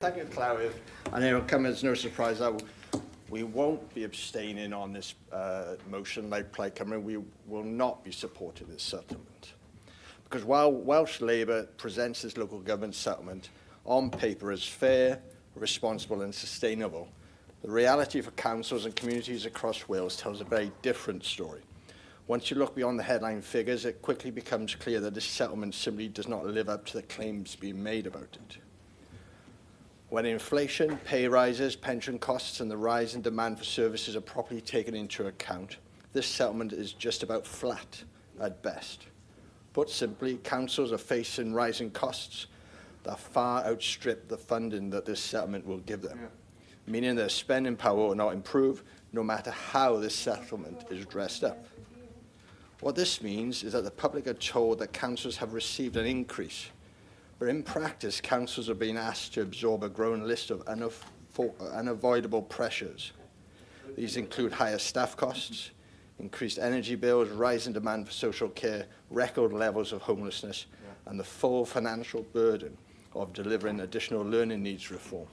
Thank you, Clywyd. And it'll come as no surprise that we won't be abstaining on this motion like Plaid Cymru. We will not be supporting this settlement. Because while Welsh Labour presents this local government settlement on paper as fair, responsible and sustainable, the reality for councils and communities across Wales tells a very different story. Once you look beyond the headline figures, it quickly becomes clear that this settlement simply does not live up to the claims being made about it. When inflation, pay rises, pension costs and the rise in demand for services are properly taken into account, this settlement is just about flat at best. Put simply, councils are facing rising costs that far outstrip the funding that this settlement will give them, meaning their spending power will not improve no matter how this settlement is dressed up. What this means is that the public are told that councils have received an increase, but in practice, councils are being asked to absorb a growing list of unavoidable pressures. These include higher staff costs, increased energy bills, rising demand for social care, record levels of homelessness, and the full financial burden of delivering additional learning needs reform.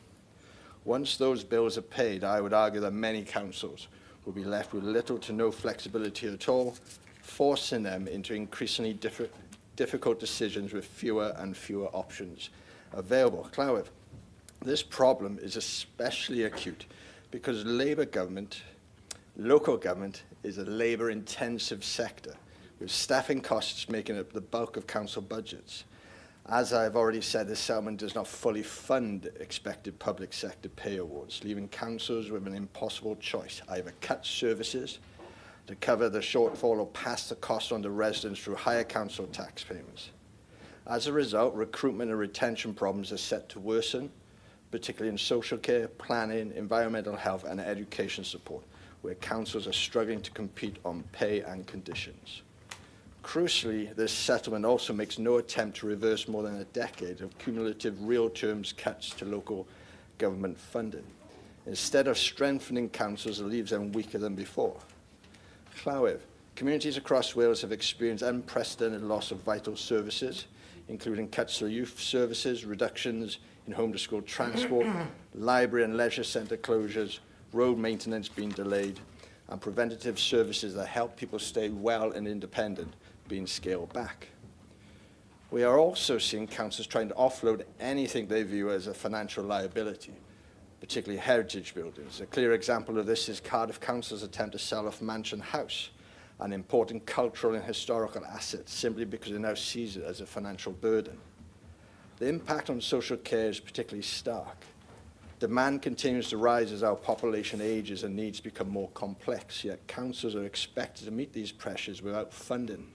Once those bills are paid, I would argue that many councils will be left with little to no flexibility at all, forcing them into increasingly difficult decisions with fewer and fewer options available. Clywyd, this problem is especially acute because local government is a labour-intensive sector, with staffing costs making up the bulk of council budgets. As I've already said, this settlement does not fully fund expected public sector pay awards, leaving councils with an impossible choice: either cut services to cover the shortfall or pass the cost on to residents through higher council tax payments. As a result, recruitment and retention problems are set to worsen, particularly in social care, planning, environmental health and education support, where councils are struggling to compete on pay and conditions. Crucially, this settlement also makes no attempt to reverse more than a decade of cumulative real terms cuts to local government funding. Instead of strengthening councils, it leaves them weaker than before. Clywyd, communities across Wales have experienced unprecedented loss of vital services, including cuts to youth services, reductions in home-to-school transport, library and leisure centre closures, road maintenance being delayed, and preventative services that help people stay well and independent being scaled back. We are also seeing councils trying to offload anything they view as a financial liability, particularly heritage buildings. A clear example of this is Cardiff Council's attempt to sell off Mansion House, an important cultural and historical asset, simply because it now sees it as a financial burden. The impact on social care is particularly stark. Demand continues to rise as our population ages and needs become more complex, yet councils are expected to meet these pressures without funding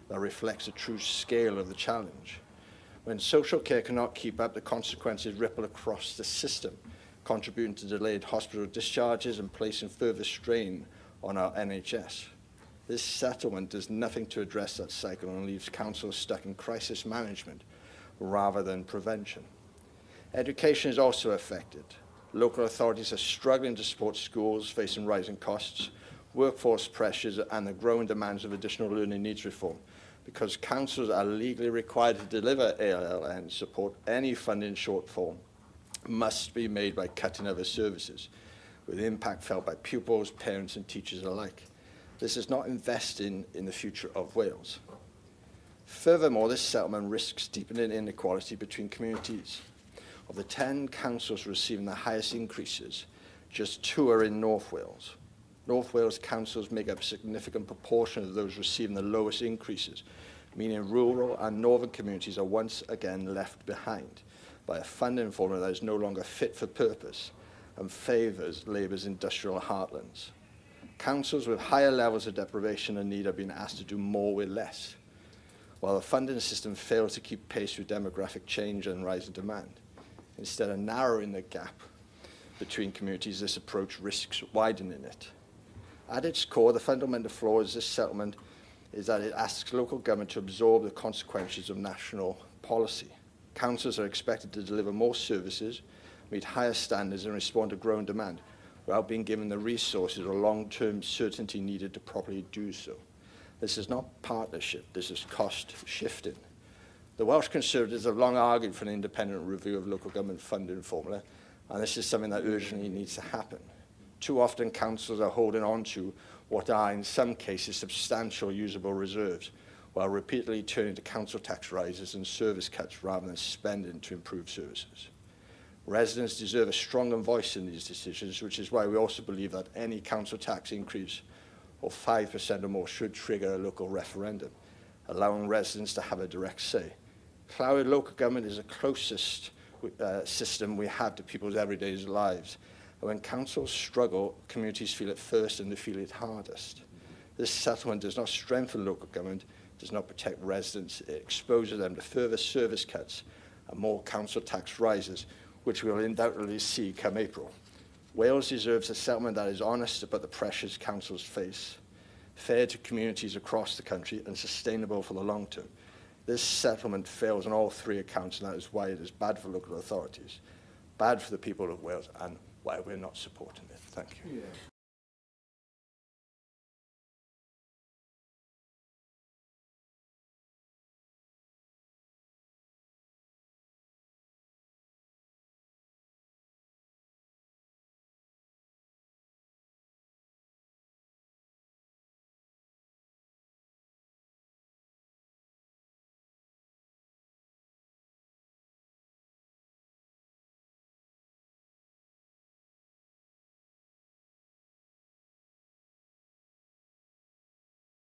that reflects the true scale of the challenge. When social care cannot keep up, the consequences ripple across the system, contributing to delayed hospital discharges and placing further strain on our NHS. This settlement does nothing to address that cycle and leaves councils stuck in crisis management rather than prevention. Education is also affected. Local authorities are struggling to support schools facing rising costs, workforce pressures and the growing demands of additional learning needs reform. Because councils are legally required to deliver ALLN support, any funding shortfall must be made by cutting other services, with impact felt by pupils, parents and teachers alike. This is not investing in the future of Wales. Furthermore, this settlement risks deepening inequality between communities. Of the 10 councils receiving the highest increases, just 2 are in North Wales. North Wales councils make up a significant proportion of those receiving the lowest increases, meaning rural and northern communities are once again left behind by a funding formula that is no longer fit for purpose and favours Labour's industrial heartlands. Councils with higher levels of deprivation and need are being asked to do more with less, while the funding system fails to keep pace with demographic change and rising demand. Instead of narrowing the gap between communities, this approach risks widening it. At its core, the fundamental flaw of this settlement is that it asks local government to absorb the consequences of national policy. Councils are expected to deliver more services, meet higher standards and respond to growing demand without being given the resources or long-term certainty needed to properly do so. This is not partnership, this is cost shifting. The Welsh Conservatives have long argued for an independent review of local government funding formula, and this is something that urgently needs to happen. Too often, councils are holding on to what are, in some cases, substantial usable reserves, while repeatedly turning to council tax rises and service cuts rather than spending to improve services. Residents deserve a stronger voice in these decisions, which is why we also believe that any council tax increase of 5% or more should trigger a local referendum, allowing residents to have a direct say. Clywyd local government is the closest system we have to people's everyday lives. And when councils struggle, communities feel it first and they feel it hardest. This settlement does not strengthen local government, does not protect residents, it exposes them to further service cuts and more council tax rises, which we will undoubtedly see come April. Wales deserves a settlement that is honest about the pressures councils face, fair to communities across the country and sustainable for the long term. This settlement fails on all three accounts, and that is why it is bad for local authorities, bad for the people of Wales, and why we're not supporting it. Thank you. Yeah.